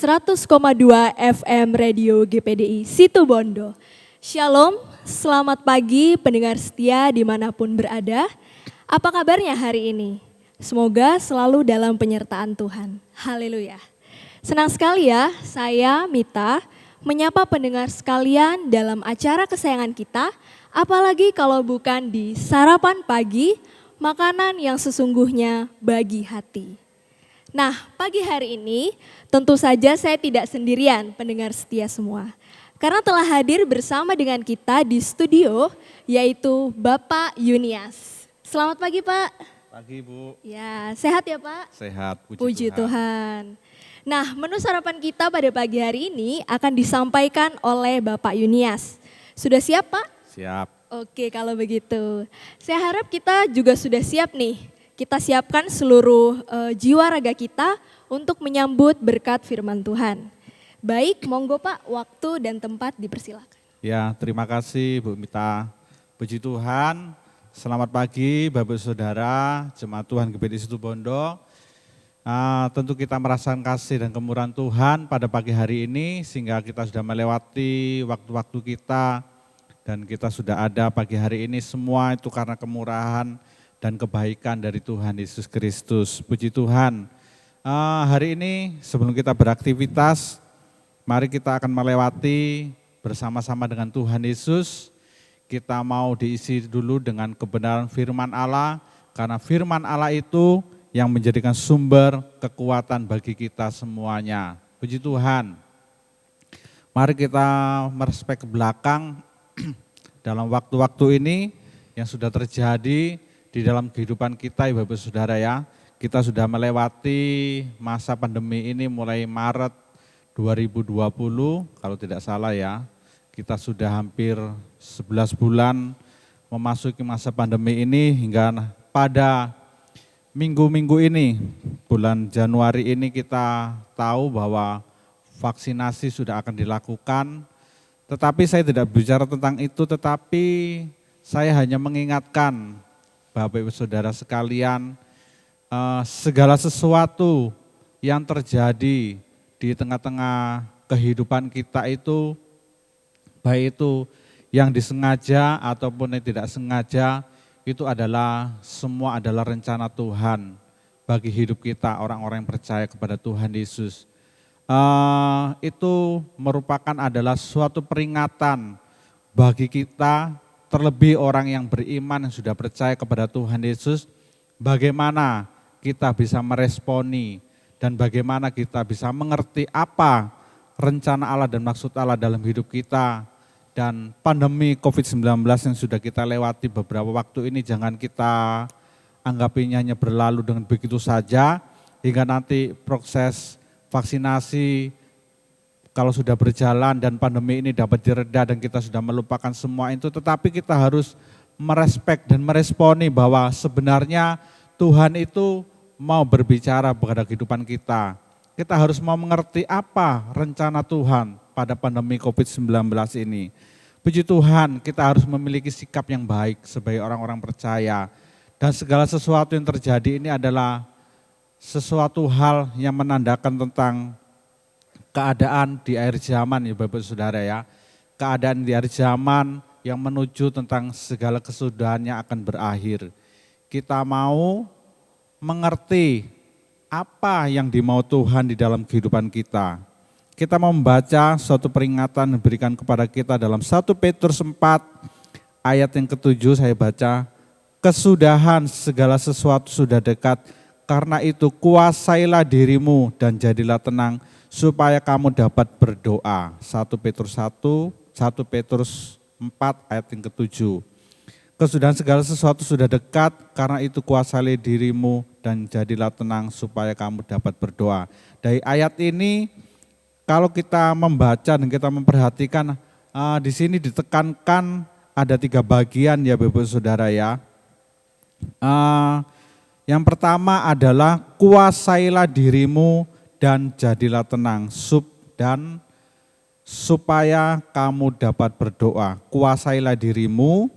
100,2 FM Radio GPDI Situbondo. Shalom, selamat pagi pendengar setia dimanapun berada. Apa kabarnya hari ini? Semoga selalu dalam penyertaan Tuhan. Haleluya. Senang sekali ya, saya Mita menyapa pendengar sekalian dalam acara kesayangan kita, apalagi kalau bukan di sarapan pagi, makanan yang sesungguhnya bagi hati. Nah, pagi hari ini tentu saja saya tidak sendirian pendengar setia semua. Karena telah hadir bersama dengan kita di studio yaitu Bapak Yunias. Selamat pagi Pak. Pagi Bu. Ya, sehat ya Pak? Sehat, Puji Tuhan. Nah, menu sarapan kita pada pagi hari ini akan disampaikan oleh Bapak Yunias. Sudah siap Pak? Siap. Oke, kalau begitu. Saya harap kita juga sudah siap nih. Kita siapkan seluruh jiwa raga kita untuk menyambut berkat firman Tuhan. Baik, monggo Pak, waktu dan tempat dipersilakan. Ya, terima kasih Bu Mita. Puji Tuhan, selamat pagi Bapak Saudara, Jemaat Tuhan GPDI Situbondo. Tentu kita merasakan kasih dan kemurahan Tuhan pada pagi hari ini sehingga kita sudah melewati waktu-waktu kita dan kita sudah ada pagi hari ini semua itu karena kemurahan dan kebaikan dari Tuhan Yesus Kristus. Puji Tuhan. Hari ini sebelum kita beraktivitas, mari kita akan melewati bersama-sama dengan Tuhan Yesus. Kita mau diisi dulu dengan kebenaran firman Allah, karena firman Allah itu yang menjadikan sumber kekuatan bagi kita semuanya. Puji Tuhan. Mari kita merespek ke belakang dalam waktu-waktu ini yang sudah terjadi di dalam kehidupan kita, Bapak Saudara ya. Kita sudah melewati masa pandemi ini mulai Maret 2020, kalau tidak salah ya. Kita sudah hampir 11 bulan memasuki masa pandemi ini hingga pada minggu-minggu ini, bulan Januari ini kita tahu bahwa vaksinasi sudah akan dilakukan. Tetapi saya tidak bicara tentang itu, tetapi saya hanya mengingatkan Bapak Ibu Saudara sekalian, segala sesuatu yang terjadi di tengah-tengah kehidupan kita itu, baik itu yang disengaja ataupun yang tidak sengaja, itu adalah semua adalah rencana Tuhan bagi hidup kita, orang-orang yang percaya kepada Tuhan Yesus. Itu merupakan adalah suatu peringatan bagi kita, terlebih orang yang beriman yang sudah percaya kepada Tuhan Yesus, bagaimana kita bisa meresponi dan bagaimana kita bisa mengerti apa rencana Allah dan maksud Allah dalam hidup kita. Dan pandemi COVID-19 yang sudah kita lewati beberapa waktu ini jangan kita anggapinya hanya berlalu dengan begitu saja, hingga nanti proses vaksinasi kalau sudah berjalan dan pandemi ini dapat direda dan kita sudah melupakan semua itu, tetapi kita harus merespek dan meresponi bahwa sebenarnya Tuhan itu mau berbicara pada kehidupan kita. Kita harus mau mengerti apa rencana Tuhan pada pandemi COVID-19 ini. Puji Tuhan, kita harus memiliki sikap yang baik sebagai orang-orang percaya. Dan segala sesuatu yang terjadi ini adalah sesuatu hal yang menandakan tentang keadaan di akhir zaman ya Bapak Saudara ya. Keadaan di akhir zaman yang menuju tentang segala kesudahannya akan berakhir. Kita mau mengerti apa yang dimau Tuhan di dalam kehidupan kita. Kita mau membaca suatu peringatan yang diberikan kepada kita dalam 1 Petrus 4 ayat yang ke-7 saya baca. Kesudahan segala sesuatu sudah dekat, karena itu kuasailah dirimu dan jadilah tenang, supaya kamu dapat berdoa. 1 Petrus 4 ayat yang ke-7. Kesudahan segala sesuatu sudah dekat, karena itu kuasai dirimu dan jadilah tenang supaya kamu dapat berdoa. Dari ayat ini kalau kita membaca dan kita memperhatikan, di sini ditekankan ada 3 bagian ya Bapak Saudara ya. Yang pertama adalah kuasailah dirimu dan jadilah tenang, dan supaya kamu dapat berdoa. Kuasailah dirimu,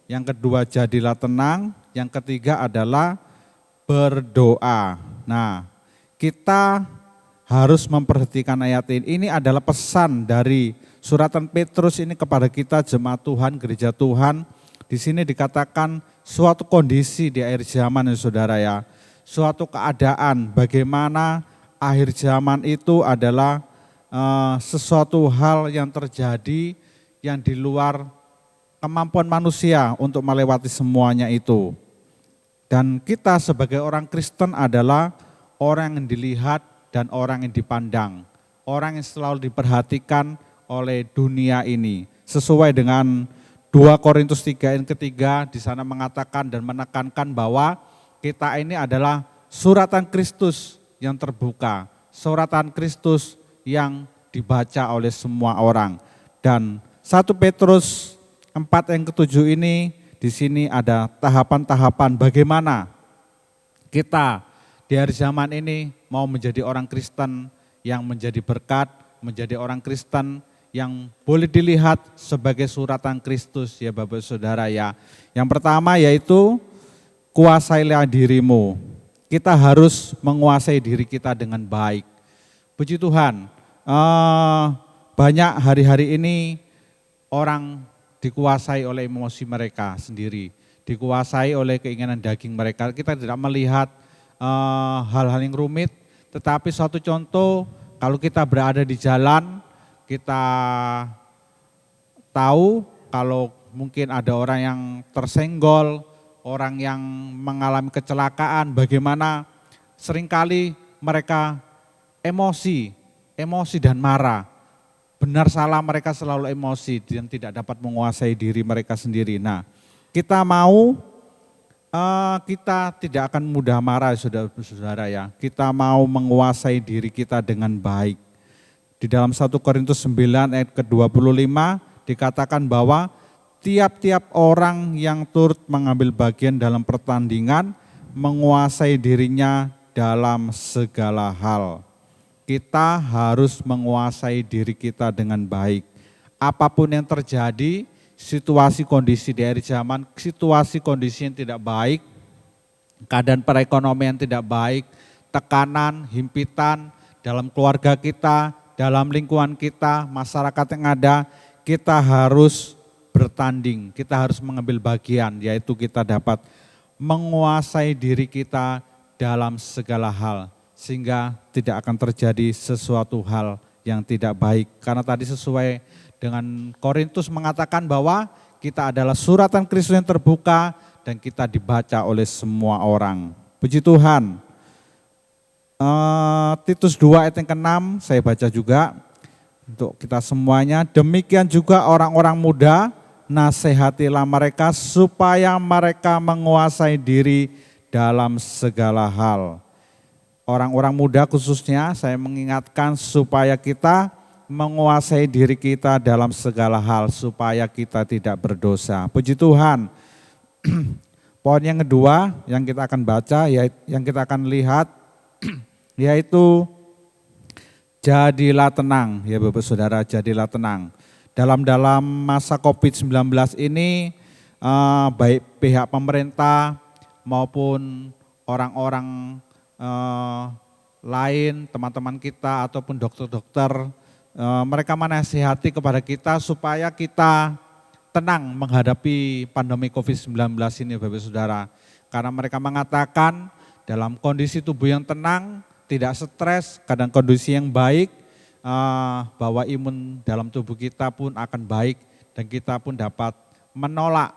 yang kedua jadilah tenang, yang ketiga adalah berdoa. Nah, kita harus memperhatikan ayat ini. Ini adalah pesan dari suratan Petrus ini kepada kita jemaat Tuhan, gereja Tuhan. Di sini dikatakan suatu kondisi di akhir zaman ya saudara ya. Suatu keadaan bagaimana akhir zaman itu adalah sesuatu hal yang terjadi yang di luar kemampuan manusia untuk melewati semuanya itu. Dan kita sebagai orang Kristen adalah orang yang dilihat dan orang yang dipandang. Orang yang selalu diperhatikan oleh dunia ini. Sesuai dengan 2 Korintus 3 ayat ketiga di sana mengatakan dan menekankan bahwa kita ini adalah suratan Kristus yang terbuka. Suratan Kristus yang dibaca oleh semua orang. Dan 1 Petrus 4 yang ketujuh ini, di sini ada tahapan-tahapan bagaimana kita di akhir zaman ini mau menjadi orang Kristen yang menjadi berkat, menjadi orang Kristen yang boleh dilihat sebagai suratan Kristus ya Bapak Saudara ya. Yang pertama yaitu kuasailah dirimu. Kita harus menguasai diri kita dengan baik. Puji Tuhan, banyak hari-hari ini orang dikuasai oleh emosi mereka sendiri, dikuasai oleh keinginan daging mereka. Kita tidak melihat hal-hal yang rumit, tetapi suatu contoh kalau kita berada di jalan, kita tahu kalau mungkin ada orang yang tersenggol, orang yang mengalami kecelakaan, bagaimana seringkali mereka emosi dan marah. Benar salah mereka selalu emosi dan tidak dapat menguasai diri mereka sendiri. Nah, kita tidak akan mudah marah saudara-saudara ya. Kita mau menguasai diri kita dengan baik. Di dalam 1 Korintus 9 ayat ke-25 dikatakan bahwa tiap-tiap orang yang turut mengambil bagian dalam pertandingan menguasai dirinya dalam segala hal. Kita harus menguasai diri kita dengan baik. Apapun yang terjadi, situasi kondisi di akhir zaman, situasi kondisi yang tidak baik, keadaan perekonomian tidak baik, tekanan, himpitan dalam keluarga kita, dalam lingkungan kita, masyarakat yang ada, kita harus bertanding, kita harus mengambil bagian, yaitu kita dapat menguasai diri kita dalam segala hal. Sehingga tidak akan terjadi sesuatu hal yang tidak baik. Karena tadi sesuai dengan Korintus mengatakan bahwa kita adalah suratan Kristus yang terbuka dan kita dibaca oleh semua orang. Puji Tuhan. Titus 2 ayat yang ke-6 saya baca juga untuk kita semuanya. Demikian juga orang-orang muda, nasihatilah mereka supaya mereka menguasai diri dalam segala hal. Orang-orang muda khususnya saya mengingatkan supaya kita menguasai diri kita dalam segala hal supaya kita tidak berdosa. Puji Tuhan. Poin yang kedua yang kita akan baca, yang kita akan lihat yaitu jadilah tenang ya Bapak Saudara, jadilah tenang. Dalam masa COVID-19 ini baik pihak pemerintah maupun orang-orang lain, teman-teman kita ataupun dokter-dokter, mereka menasihati kepada kita supaya kita tenang menghadapi pandemi COVID-19 ini Bapak Saudara. Karena mereka mengatakan dalam kondisi tubuh yang tenang, tidak stres, kadang kondisi yang baik, bahwa imun dalam tubuh kita pun akan baik dan kita pun dapat menolak,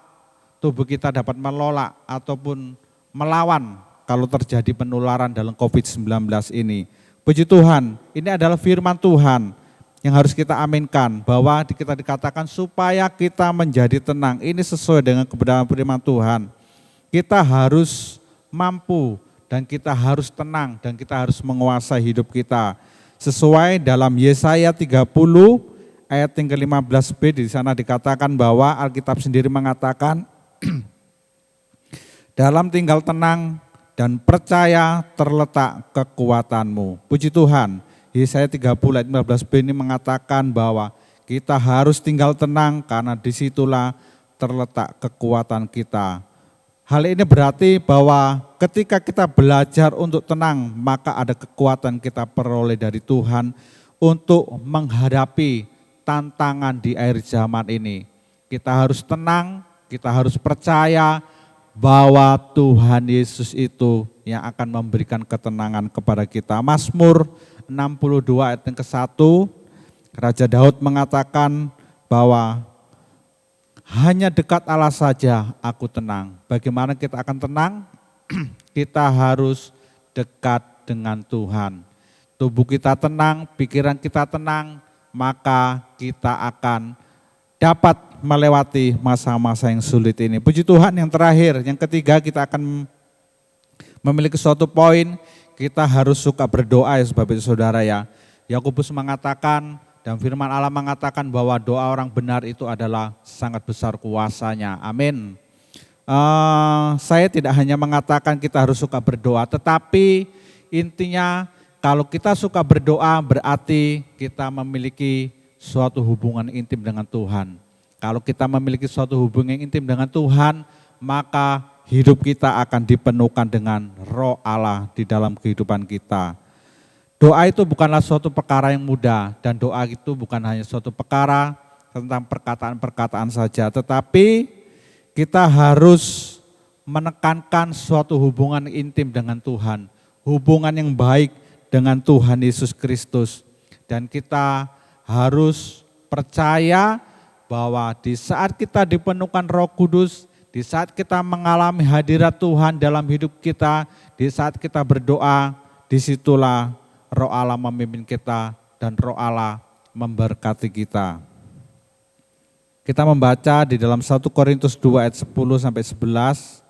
tubuh kita dapat melolak ataupun melawan kalau terjadi penularan dalam COVID-19 ini. Puji Tuhan, ini adalah firman Tuhan yang harus kita aminkan bahwa kita dikatakan supaya kita menjadi tenang. Ini sesuai dengan kebenaran firman Tuhan. Kita harus mampu dan kita harus tenang dan kita harus menguasai hidup kita. Sesuai dalam Yesaya 30 ayat yang ke-15b di sana dikatakan bahwa Alkitab sendiri mengatakan dalam tinggal tenang dan percaya terletak kekuatanmu. Puji Tuhan, Yesaya 30 ayat 15b ini mengatakan bahwa kita harus tinggal tenang karena disitulah terletak kekuatan kita. Hal ini berarti bahwa ketika kita belajar untuk tenang, maka ada kekuatan kita peroleh dari Tuhan untuk menghadapi tantangan di akhir zaman ini. Kita harus tenang, kita harus percaya bahwa Tuhan Yesus itu yang akan memberikan ketenangan kepada kita. Mazmur 62 ayat yang ke-1, Raja Daud mengatakan bahwa hanya dekat Allah saja aku tenang. Bagaimana kita akan tenang? Kita harus dekat dengan Tuhan. Tubuh kita tenang, pikiran kita tenang, maka kita akan dapat melewati masa-masa yang sulit ini. Puji Tuhan, yang terakhir, yang ketiga, kita akan memiliki suatu poin, kita harus suka berdoa ya Bapak Saudara ya. Yakobus mengatakan dan firman Allah mengatakan bahwa doa orang benar itu adalah sangat besar kuasanya. Amin. Saya tidak hanya mengatakan kita harus suka berdoa, tetapi intinya kalau kita suka berdoa berarti kita memiliki suatu hubungan intim dengan Tuhan. Kalau kita memiliki suatu hubungan intim dengan Tuhan, maka hidup kita akan dipenuhkan dengan Roh Allah di dalam kehidupan kita. Doa itu bukanlah suatu perkara yang mudah, dan doa itu bukan hanya suatu perkara tentang perkataan-perkataan saja, tetapi kita harus menekankan suatu hubungan intim dengan Tuhan, hubungan yang baik dengan Tuhan Yesus Kristus. Dan kita harus percaya bahwa di saat kita dipenuhkan Roh Kudus, di saat kita mengalami hadirat Tuhan dalam hidup kita, di saat kita berdoa, disitulah Roh Allah memimpin kita dan Roh Allah memberkati kita. Kita membaca di dalam 1 Korintus 2 ayat 10 sampai 11.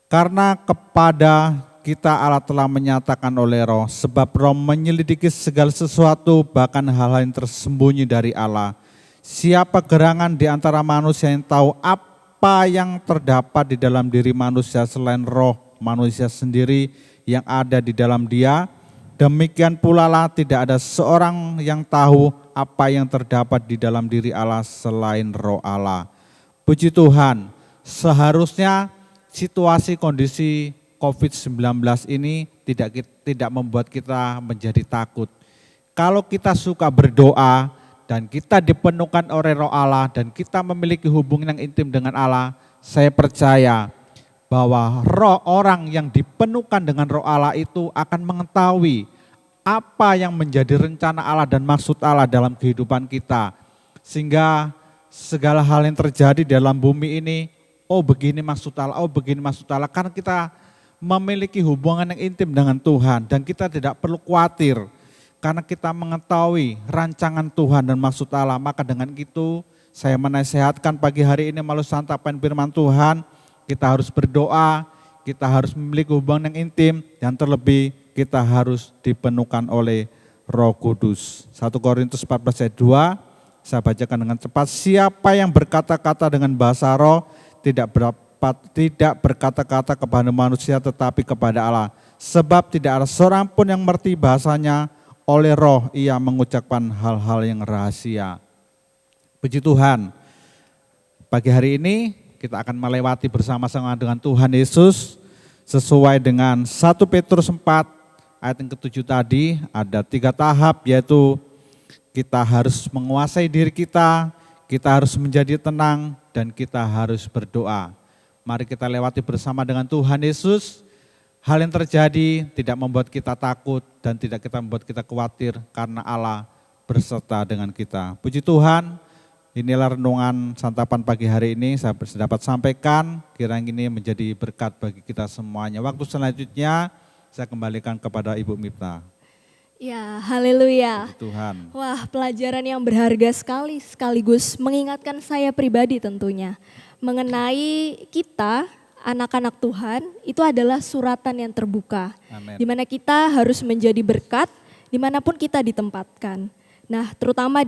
Karena kepada kita Allah telah menyatakan oleh Roh, sebab Roh menyelidiki segala sesuatu, bahkan hal-hal yang tersembunyi dari Allah. Siapa gerangan di antara manusia yang tahu apa yang terdapat di dalam diri manusia selain roh manusia sendiri yang ada di dalam dia? Demikian pula lah tidak ada seorang yang tahu apa yang terdapat di dalam diri Allah selain Roh Allah. Puji Tuhan, seharusnya situasi kondisi COVID-19 ini tidak membuat kita menjadi takut. Kalau kita suka berdoa dan kita dipenuhkan oleh Roh Allah dan kita memiliki hubungan yang intim dengan Allah, saya percaya bahwa roh orang yang dipenuhkan dengan Roh Allah itu akan mengetahui apa yang menjadi rencana Allah dan maksud Allah dalam kehidupan kita. Sehingga segala hal yang terjadi dalam bumi ini, oh begini maksud Allah, oh begini maksud Allah. Karena kita memiliki hubungan yang intim dengan Tuhan dan kita tidak perlu khawatir. Karena kita mengetahui rancangan Tuhan dan maksud Allah, maka dengan itu saya menasehatkan pagi hari ini melalui santapan firman Tuhan, kita harus berdoa, kita harus memiliki hubungan yang intim, dan terlebih kita harus dipenuhkan oleh Roh Kudus. 1 Korintus 14 ayat 2, saya bacakan dengan cepat. Siapa yang berkata-kata dengan bahasa roh tidak berkata-kata kepada manusia tetapi kepada Allah. Sebab tidak ada seorang pun yang mengerti bahasanya, oleh roh ia mengucapkan hal-hal yang rahasia. Puji Tuhan, pagi hari ini kita akan melewati bersama-sama dengan Tuhan Yesus sesuai dengan 1 Petrus 4 ayat yang ke-7 tadi. Ada 3 tahap, yaitu kita harus menguasai diri kita harus menjadi tenang, dan kita harus berdoa. Mari kita lewati bersama dengan Tuhan Yesus. Hal yang terjadi tidak membuat kita takut dan tidak kita membuat kita khawatir karena Allah berserta dengan kita. Puji Tuhan. Inilah renungan santapan pagi hari ini saya dapat sampaikan, kiranya ini menjadi berkat bagi kita semuanya. Waktu selanjutnya saya kembalikan kepada Ibu Mipta. Ya, haleluya. Tuhan. Wah, pelajaran yang berharga sekali, sekaligus mengingatkan saya pribadi tentunya. Mengenai kita, anak-anak Tuhan, itu adalah suratan yang terbuka. Amen. Di mana kita harus menjadi berkat, dimanapun kita ditempatkan. Nah, terutama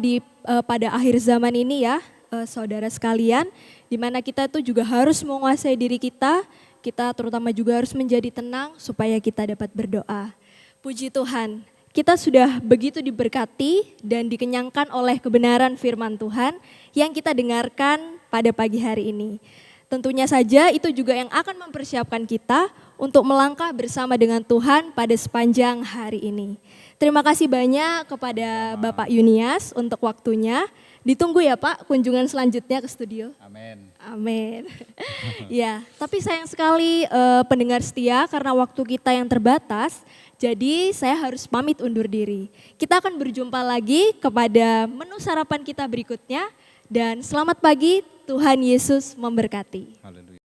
pada akhir zaman ini ya, saudara sekalian, di mana kita itu juga harus menguasai diri kita terutama juga harus menjadi tenang supaya kita dapat berdoa. Puji Tuhan, kita sudah begitu diberkati dan dikenyangkan oleh kebenaran firman Tuhan yang kita dengarkan pada pagi hari ini. Tentunya saja itu juga yang akan mempersiapkan kita untuk melangkah bersama dengan Tuhan pada sepanjang hari ini. Terima kasih banyak kepada Bapak Yunias untuk waktunya. Ditunggu ya Pak kunjungan selanjutnya ke studio. Amin. Amin. Ya, tapi sayang sekali pendengar setia karena waktu kita yang terbatas, jadi saya harus pamit undur diri. Kita akan berjumpa lagi kepada menu sarapan kita berikutnya dan selamat pagi, Tuhan Yesus memberkati. Haleluya.